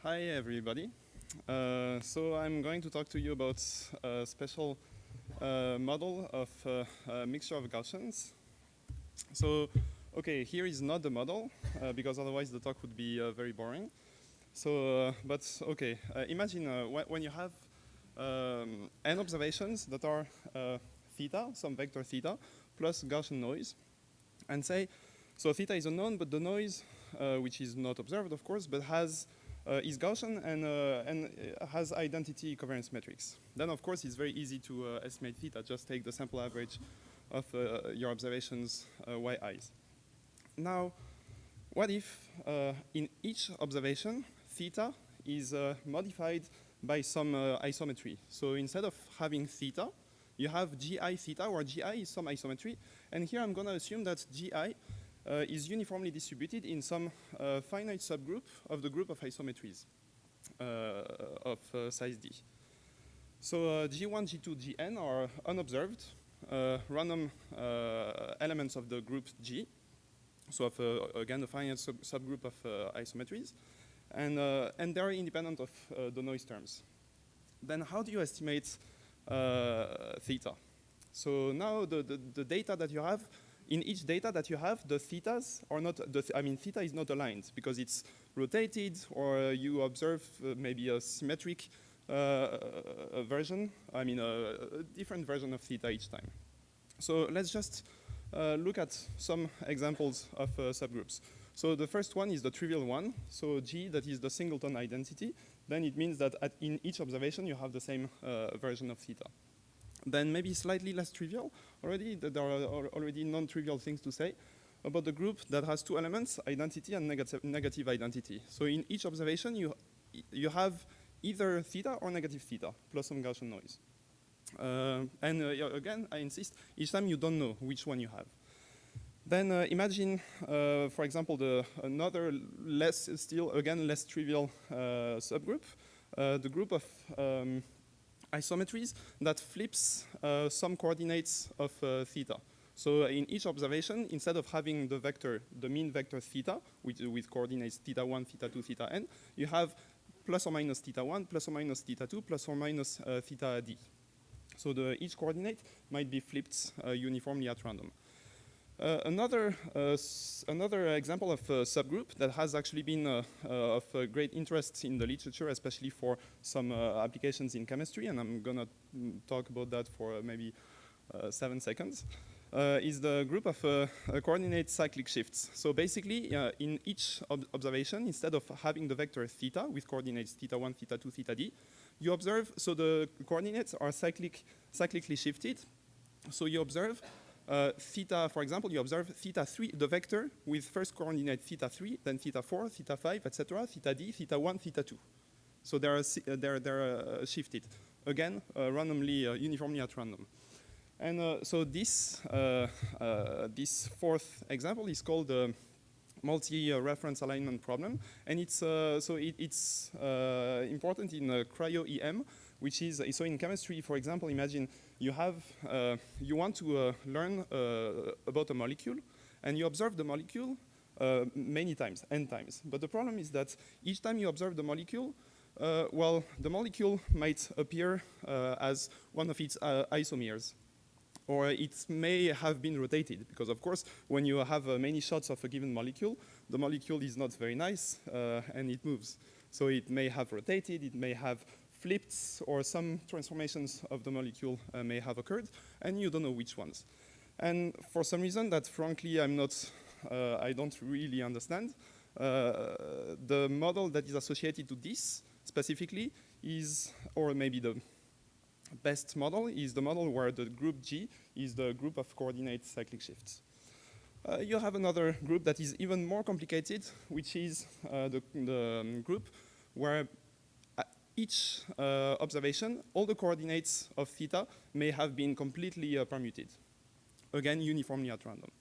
Hi everybody. So I'm going to talk to you about a special model of a mixture of Gaussians. So, okay, here is not the model because otherwise the talk would be very boring. So, but okay, imagine when you have n observations that are theta, some vector theta, plus Gaussian noise, and say, so theta is unknown, but the noise, which is not observed, of course, but is Gaussian and has identity covariance metrics. Then, of course, it's very easy to estimate theta. Just take the sample average of your observations yi's. Now, what if in each observation, theta is modified by some isometry? So instead of having theta, you have gi theta, where gi is some isometry. And here I'm going to assume that gi is uniformly distributed in some finite subgroup of the group of isometries of size d. So g1, g2, gn are unobserved random elements of the group g. So of, again, a finite subgroup of isometries. And they're independent of the noise terms. Then how do you estimate theta? So now the data that you have, in each data that you have, the thetas are not, theta is not aligned because it's rotated, or you observe maybe a symmetric version, a different version of theta each time. So let's just look at some examples of subgroups. So the first one is the trivial one. So G, that is the singleton identity. Then it means that in each observation you have the same version of theta. Then maybe slightly less trivial already. There are already non-trivial things to say about the group that has two elements, identity and negative identity. So in each observation you have either theta or negative theta plus some Gaussian noise. Again, I insist, each time you don't know which one you have. Then imagine, for example, another less trivial subgroup, the group of isometries that flips some coordinates of theta. So in each observation, instead of having the mean vector theta, with coordinates theta 1, theta 2, theta n, you have plus or minus theta 1, plus or minus theta 2, plus or minus theta d. So each coordinate might be flipped uniformly at random. Another example of a subgroup that has actually been of great interest in the literature, especially for some applications in chemistry, and I'm going to talk about that for maybe 7 seconds, is the group of coordinate cyclic shifts. So basically, in each observation, instead of having the vector theta with coordinates theta 1, theta 2, theta d, you observe, so the coordinates are cyclically shifted. So you observe theta, for example, you observe theta 3, the vector with first coordinate theta 3, then theta 4, theta 5, etc., theta d, theta 1, theta 2. So they're shifted, again, randomly, uniformly at random. And so this fourth example is called the multi-reference alignment problem, and it's important in cryo-EM, which is, so in chemistry, for example, imagine you want to learn about a molecule, and you observe the molecule many times, n times. But the problem is that each time you observe the molecule, the molecule might appear as one of its isomers, or it may have been rotated, because of course, when you have many shots of a given molecule, the molecule is not very nice, and it moves. So it may have rotated, it may have flipped, or some transformations of the molecule may have occurred, and you don't know which ones. And for some reason that, frankly, I don't really understand, the model that is associated to this specifically is, or maybe the best model is the model where the group G is the group of coordinate cyclic shifts. You have another group that is even more complicated, which is the group where each observation, all the coordinates of theta may have been completely permuted, again, uniformly at random.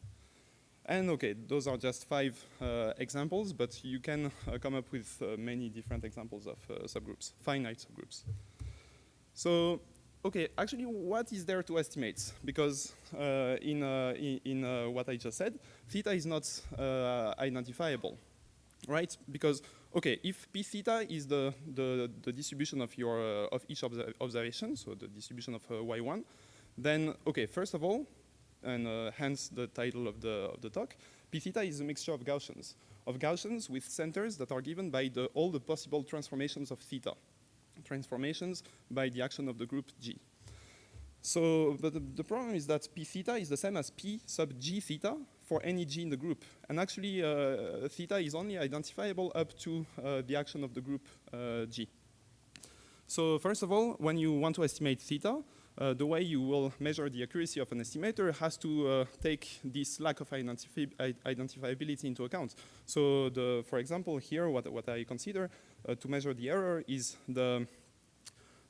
And okay, those are just 5 examples, but you can come up with many different examples of subgroups, finite subgroups. So, okay, actually, what is there to estimate? Because in what I just said, theta is not identifiable, right? Because okay, if p theta is the distribution of your of each observation, so the distribution of y1, then okay, first of all, and hence the title of the talk, p theta is a mixture of Gaussians with centers that are given by all the possible transformations of theta, transformations by the action of the group G. So, but the problem is that p theta is the same as p sub g theta for any g in the group. And actually, theta is only identifiable up to the action of the group G. So first of all, when you want to estimate theta, the way you will measure the accuracy of an estimator has to take this lack of identifiability into account. So for example, here, what I consider to measure the error is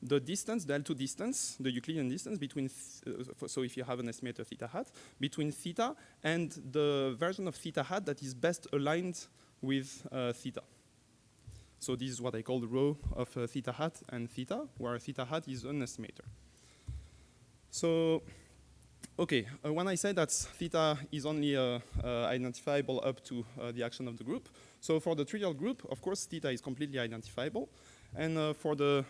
the distance, the L2 distance, the Euclidean distance between, so if you have an estimator theta hat, between theta and the version of theta hat that is best aligned with theta. So this is what I call the row of theta hat and theta, where theta hat is an estimator. So, okay, when I say that theta is only identifiable up to the action of the group, so for the trivial group, of course, theta is completely identifiable. And for the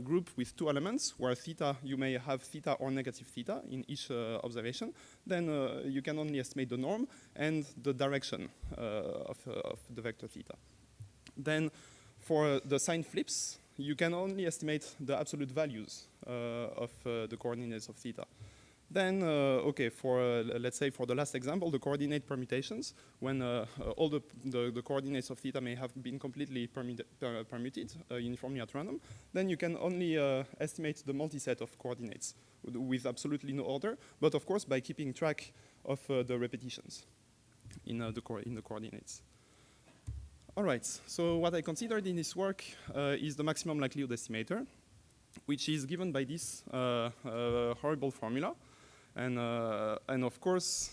group with two elements, where theta, you may have theta or negative theta in each observation, then you can only estimate the norm and the direction of the vector theta. Then for the sign flips, you can only estimate the absolute values of the coordinates of theta. Then, okay, for let's say for the last example, the coordinate permutations, when all the coordinates of theta may have been completely permuted uniformly at random, then you can only estimate the multiset of coordinates with absolutely no order, but of course by keeping track of the repetitions in the coordinates. All right, so what I considered in this work is the maximum likelihood estimator, which is given by this horrible formula. And of course,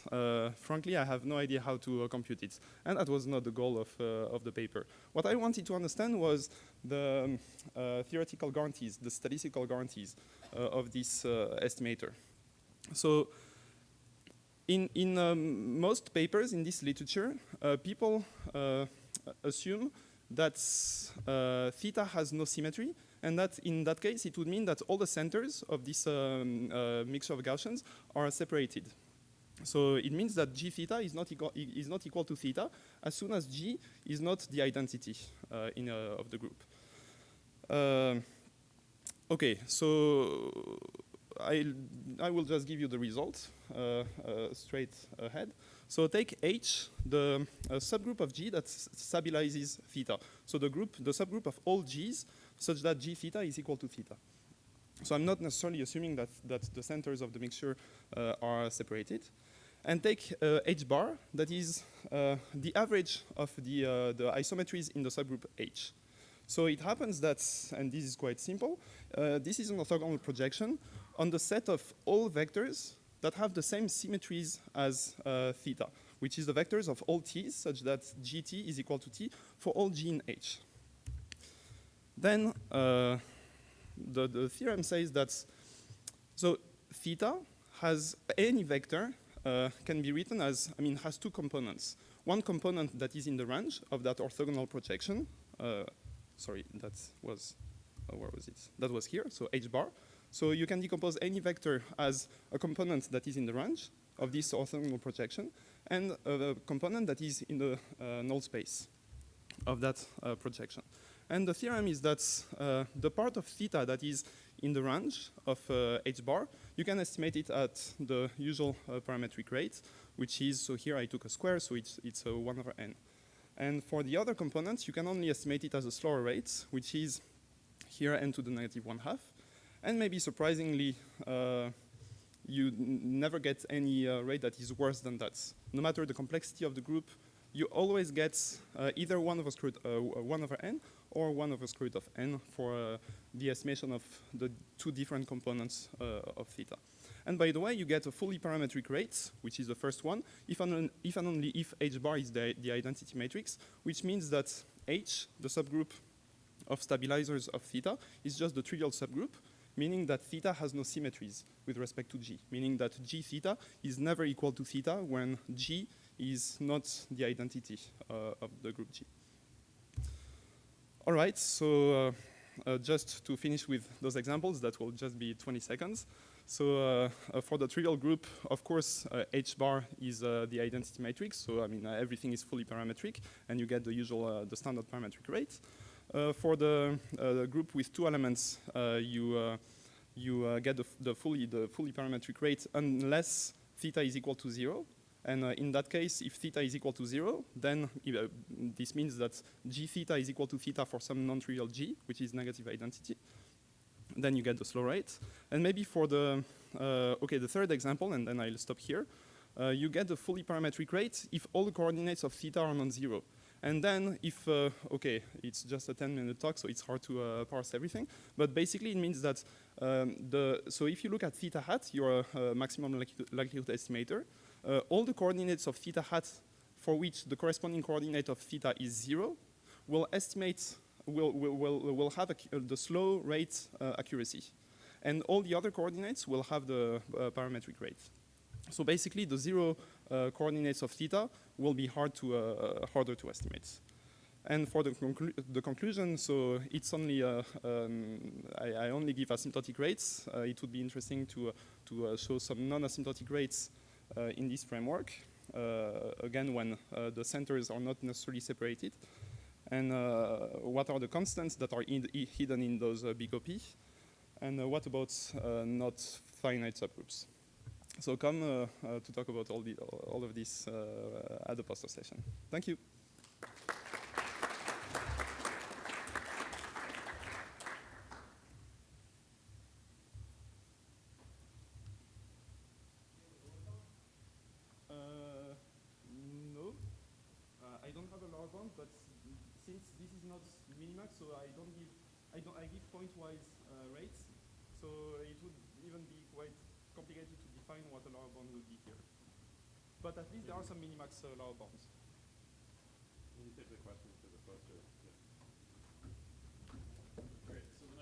frankly, I have no idea how to compute it. And that was not the goal of the paper. What I wanted to understand was the theoretical guarantees, the statistical guarantees of this estimator. So in most papers in this literature, people assume that theta has no symmetry, and that in that case, it would mean that all the centers of this mixture of Gaussians are separated. So it means that g theta is not equal to theta as soon as g is not the identity of the group. Okay, so I will just give you the result straight ahead. So take H, the subgroup of G that stabilizes theta. So the subgroup of all G's such that G theta is equal to theta. So I'm not necessarily assuming that the centers of the mixture are separated. And take H bar, that is the average of the isometries in the subgroup H. So it happens that, and this is quite simple, this is an orthogonal projection on the set of all vectors that have the same symmetries as theta, which is the vectors of all t's, such that gt is equal to t for all g in H. Then the theorem says that, so theta has any vector can be written as, has two components. One component that is in the range of that orthogonal projection. Sorry, that was, where was it? That was here, so H bar. So you can decompose any vector as a component that is in the range of this orthogonal projection and a component that is in the null space of that projection. And the theorem is that the part of theta that is in the range of H bar, you can estimate it at the usual parametric rate, which is, so here I took a square, so it's 1 over n. And for the other components, you can only estimate it as a slower rate, which is here n to the negative 1/2. And maybe surprisingly, you never get any rate that is worse than that. No matter the complexity of the group, you always get either 1 over square root 1 over n or 1 over square root of n for the estimation of the two different components of theta. And by the way, you get a fully parametric rate, which is the first one, if and only if H bar is the identity matrix, which means that H, the subgroup of stabilizers of theta, is just the trivial subgroup, meaning that theta has no symmetries with respect to G, meaning that G theta is never equal to theta when G is not the identity of the group G. All right, so just to finish with those examples, that will just be 20 seconds. So for the trivial group, of course, H bar is the identity matrix. So I mean, everything is fully parametric, and you get the usual, the standard parametric rate. For the group with two elements, you get the fully parametric rate unless theta is equal to 0. And in that case, if theta is equal to 0, then this means that g theta is equal to theta for some non-trivial g, which is negative identity. Then you get the slow rate. And maybe for the, the third example, and then I'll stop here, you get the fully parametric rate if all the coordinates of theta are non-zero. And then if, it's just a 10-minute talk, so it's hard to parse everything. But basically it means that, so if you look at theta hat, your maximum likelihood estimator, all the coordinates of theta hat for which the corresponding coordinate of theta is 0 will estimate, will have the slow rate accuracy. And all the other coordinates will have the parametric rate. So basically the 0 coordinates of theta will be harder to estimate. And for the conclusion, so it's only, I only give asymptotic rates. It would be interesting to show some non-asymptotic rates in this framework. Again, when the centers are not necessarily separated. And what are the constants that are hidden in those big OP? And what about not finite subgroups? So come to talk about all of this at the poster session. Thank you. No, I don't have a lower bound, but since this is not minimax, so I give point-wise rates, so it would even be quite complicated to define what a lower bound would be here. But at least there are some minimax lower bounds. Can you take the questions to the poster?